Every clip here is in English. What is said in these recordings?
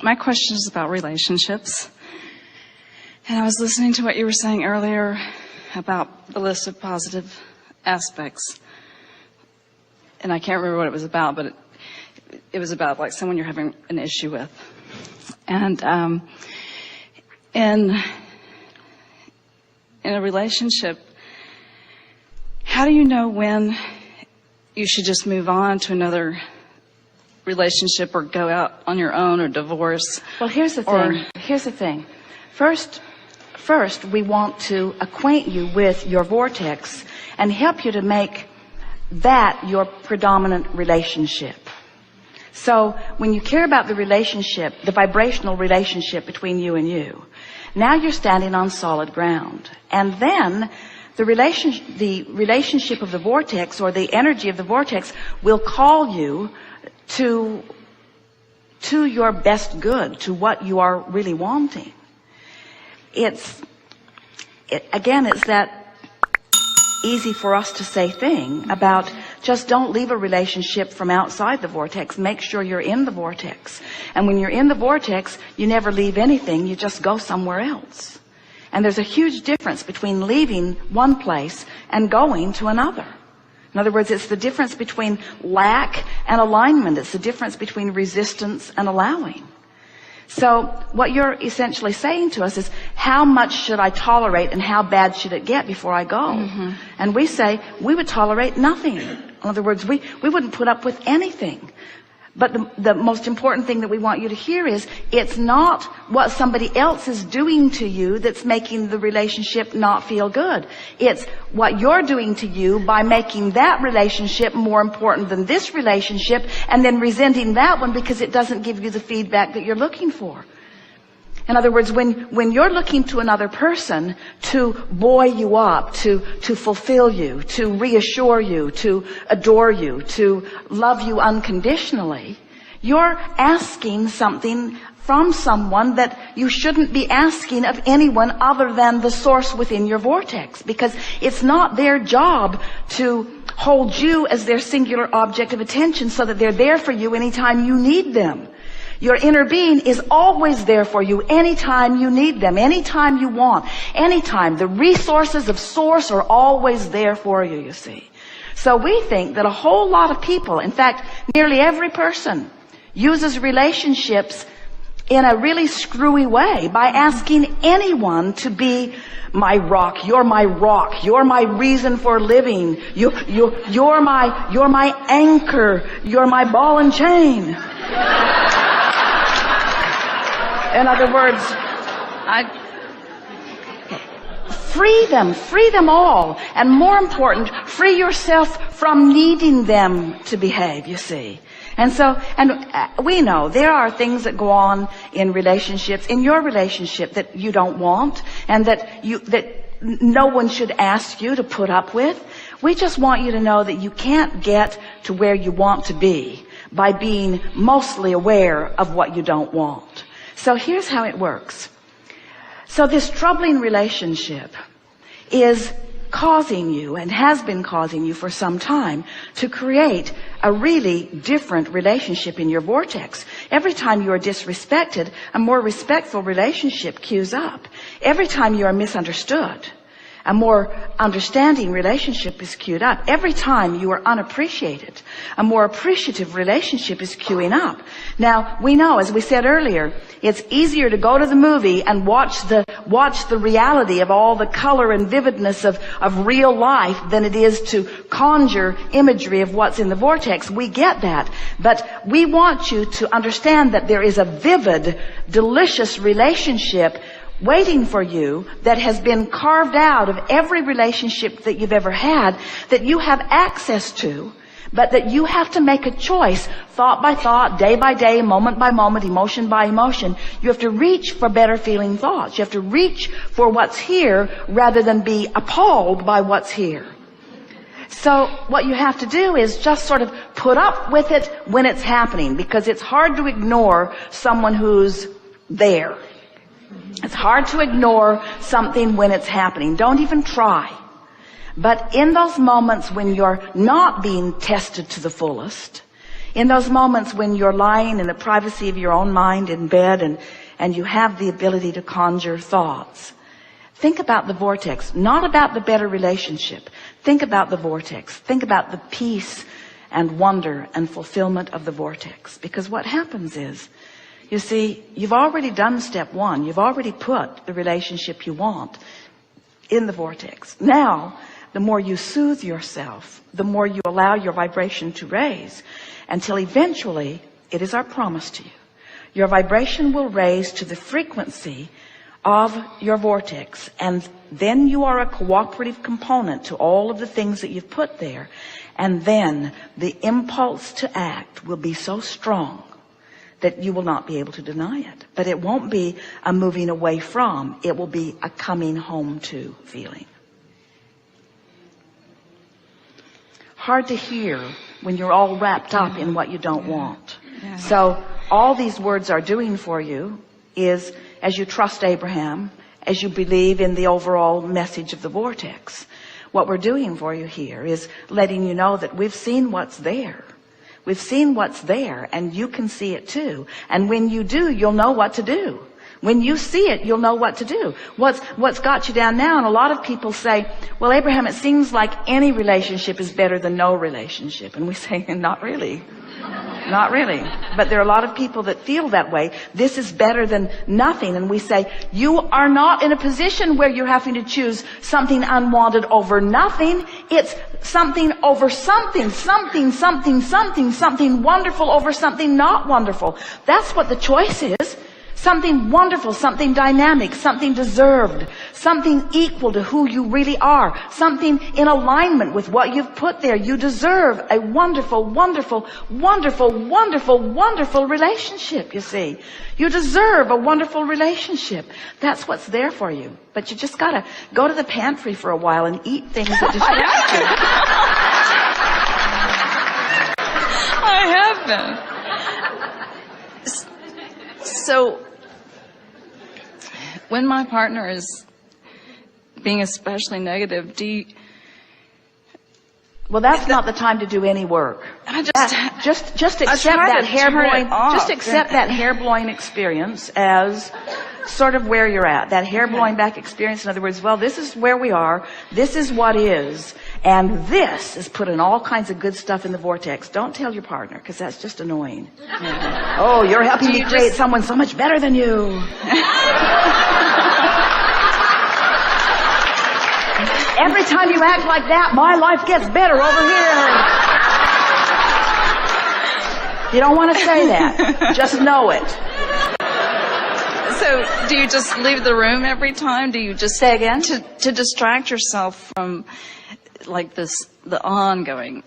My question is about relationships. And I was listening to what you were saying earlier about the list of positive aspects. And I can't remember what it was about, but it was about like someone you're having an issue with. And in a relationship, how do you know when you should just move on to another relationship or go out on your own or divorce? Well, here's the thing. First, we want to acquaint you with your vortex and help you to make that your predominant relationship. So when you care about the relationship, the vibrational relationship between you and you, now you're standing on solid ground. And then the relationship of the vortex, or the energy of the vortex, will call you to your best good, to what you are really wanting. It's that easy for us to say thing about just don't leave a relationship from outside the vortex. Make sure you're in the vortex. And when you're in the vortex, you never leave anything. You just go somewhere else. And there's a huge difference between leaving one place and going to another. In other words, it's the difference between lack and alignment. It's the difference between resistance and allowing. So what you're essentially saying to us is, how much should I tolerate and how bad should it get before I go? Mm-hmm. And we say we would tolerate nothing. In other words, we wouldn't put up with anything. But the most important thing that we want you to hear is, it's not what somebody else is doing to you that's making the relationship not feel good. It's what you're doing to you by making that relationship more important than this relationship, and then resenting that one because it doesn't give you the feedback that you're looking for. In other words, when you're looking to another person to buoy you up, to fulfill you, to reassure you, to adore you, to love you unconditionally, you're asking something from someone that you shouldn't be asking of anyone other than the source within your vortex, because it's not their job to hold you as their singular object of attention so that they're there for you anytime you need them. Your inner being is always there for you anytime you need them, anytime you want, anytime. The resources of source are always there for you, you see. So we think that a whole lot of people, in fact, nearly every person, uses relationships in a really screwy way by asking anyone to be my rock, you're my reason for living, you're my anchor, you're my ball and chain. In other words, free them all. And more important, free yourself from needing them to behave, you see. And we know there are things that go on in relationships, in your relationship, that you don't want, and that no one should ask you to put up with. We just want you to know that you can't get to where you want to be by being mostly aware of what you don't want. So here's how it works. So this troubling relationship is causing you, and has been causing you for some time, to create a really different relationship in your vortex. Every time you are disrespected, a more respectful relationship cues up. Every time you are misunderstood, a more understanding relationship is queued up. Every time you are unappreciated, a more appreciative relationship is queuing up. Now, we know, as we said earlier, it's easier to go to the movie and watch the reality of all the color and vividness of real life than it is to conjure imagery of what's in the vortex. We get that. But we want you to understand that there is a vivid, delicious relationship waiting for you that has been carved out of every relationship that you've ever had, that you have access to, but that you have to make a choice, thought by thought, day by day, moment by moment, emotion by emotion. You have to reach for better feeling thoughts. You have to reach for what's here rather than be appalled by what's here. So what you have to do is just sort of put up with it when it's happening, because it's hard to ignore someone who's there. It's hard to ignore something when it's happening. Don't even try. But in those moments when you're not being tested to the fullest, In those moments when you're lying in the privacy of your own mind in bed and you have the ability to conjure thoughts, think about the vortex, not about the better relationship. Think about the vortex. Think about the peace and wonder and fulfillment of the vortex. Because what happens is, you see, you've already done step one. You've already put the relationship you want in the vortex. Now, the more you soothe yourself, the more you allow your vibration to raise, until eventually, it is our promise to you, your vibration will raise to the frequency of your vortex, and then you are a cooperative component to all of the things that you've put there, and then the impulse to act will be so strong that you will not be able to deny it. But it won't be a moving away from, it will be a coming home to feeling. Hard to hear when you're all wrapped up in what you don't want. Yeah. So all these words are doing for you is, as you trust Abraham, as you believe in the overall message of the vortex, what we're doing for you here is letting you know that we've seen what's there. We've seen what's there, and you can see it too. And when you do, you'll know what to do. When you see it, you'll know what to do. What's got you down now, and a lot of people say, well, Abraham, it seems like any relationship is better than no relationship. And we say, not really. Not really. But there are a lot of people that feel that way. This is better than nothing. And we say, you are not in a position where you're having to choose something unwanted over nothing. It's something over something, something wonderful over something not wonderful. That's what the choice is. Something wonderful, something dynamic, something deserved, something equal to who you really are, something in alignment with what you've put there. You deserve a wonderful, wonderful, wonderful, wonderful, wonderful relationship, you see. You deserve a wonderful relationship. That's what's there for you. But you just gotta go to the pantry for a while and eat things that distract you. I have been. So, when my partner is being especially negative, Well, that's not the time to do any work. Just accept that hair-blowing, just accept that hair-blowing experience as sort of where you're at. That hair-blowing back experience. In other words, well, this is where we are. This is what is. And this is putting all kinds of good stuff in the vortex. Don't tell your partner, because that's just annoying. Yeah. Oh, you're helping me create someone so much better than you. Every time you act like that, my life gets better over here. You don't want to say that. Just know it. So, do you just leave the room every time? Do you just say again? To distract yourself from like the ongoing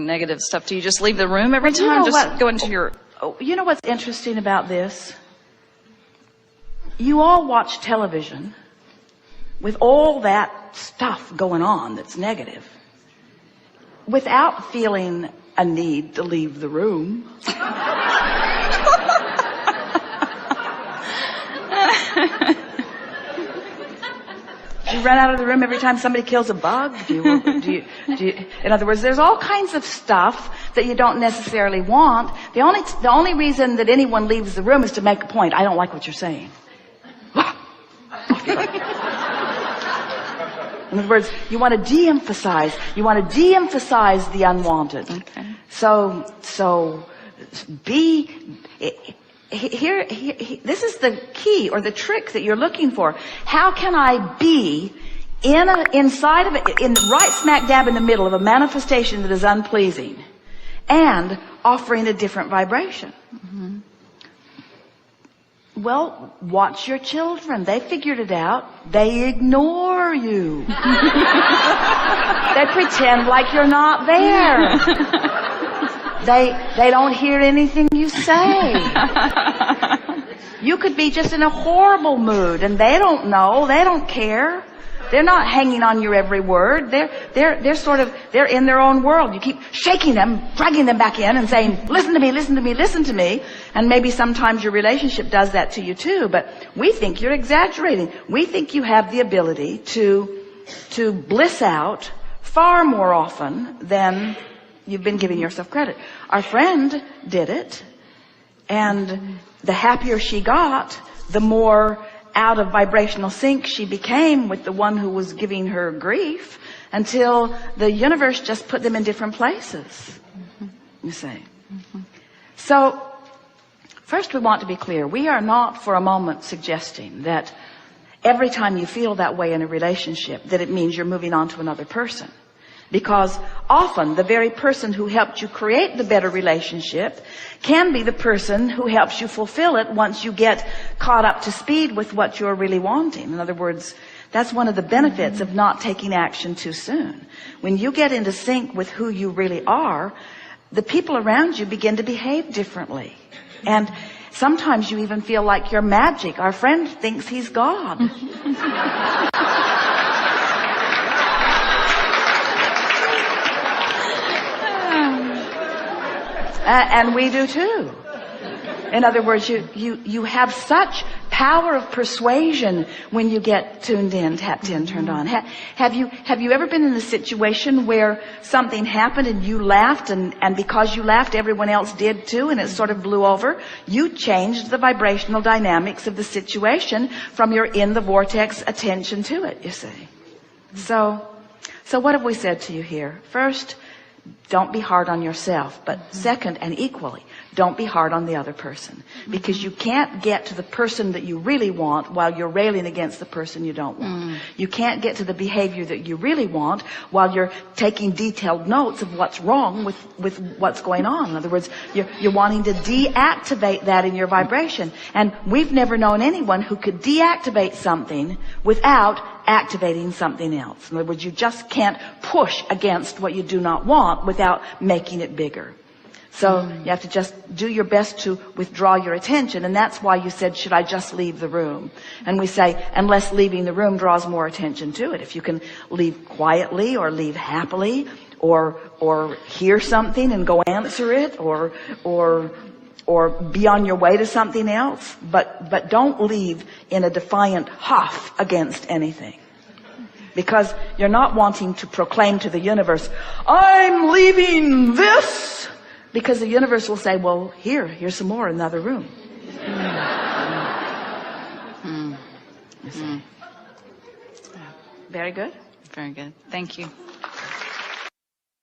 negative stuff? Do you just leave the room every time? Go into your... You know what's interesting about this? You all watch television with all that stuff going on that's negative without feeling a need to leave the room. Do you run out of the room every time somebody kills a bug? Do you, in other words, there's all kinds of stuff that you don't necessarily want. The only reason that anyone leaves the room is to make a point. I don't like what you're saying. In other words, you want to de-emphasize. You want to de-emphasize the unwanted. Okay. So be here. This is the key or the trick that you're looking for. How can I be inside of it, right smack dab in the middle of a manifestation that is unpleasing, and offering a different vibration? Mm-hmm. Well, watch your children. They figured it out. They ignore you. They pretend like you're not there. They don't hear anything you say. You could be just in a horrible mood and they don't know. They don't care. They're not hanging on your every word. They're in their own world. You keep shaking them, dragging them back in and saying, listen to me, listen to me, listen to me. And maybe sometimes your relationship does that to you too, but we think you're exaggerating. We think you have the ability to bliss out far more often than you've been giving yourself credit. Our friend did it, and the happier she got, the more out of vibrational sync she became with the one who was giving her grief, until the universe just put them in different places. You see. So first, we want to be clear. We are not for a moment suggesting that every time you feel that way in a relationship that it means you're moving on to another person. Because often the very person who helped you create the better relationship can be the person who helps you fulfill it once you get caught up to speed with what you're really wanting. In other words, that's one of the benefits of not taking action too soon. When you get into sync with who you really are, the people around you begin to behave differently. And sometimes you even feel like you're magic. Our friend thinks he's God. And we do too. In other words, you have such power of persuasion when you get tuned in, tapped in, turned on. Have you ever been in a situation where something happened and you laughed, and because you laughed, everyone else did too, and it sort of blew over? You changed the vibrational dynamics of the situation from your in the vortex attention to it, you see. So what have we said to you here? First, don't be hard on yourself. But second, and equally, don't be hard on the other person. Because you can't get to the person that you really want while you're railing against the person you don't want. You can't get to the behavior that you really want while you're taking detailed notes of what's wrong with what's going on. In other words, you're wanting to deactivate that in your vibration. And we've never known anyone who could deactivate something without activating something else. In other words, you just can't push against what you do not want without making it bigger. So you have to just do your best to withdraw your attention. And that's why you said, should I just leave the room? And we say, unless leaving the room draws more attention to it. If you can leave quietly or leave happily or hear something and go answer it or be on your way to something else. But don't leave in a defiant huff against anything. Because you're not wanting to proclaim to the universe, I'm leaving this. Because the universe will say, well, here's some more in another room. You see. Very good. Very good. Thank you.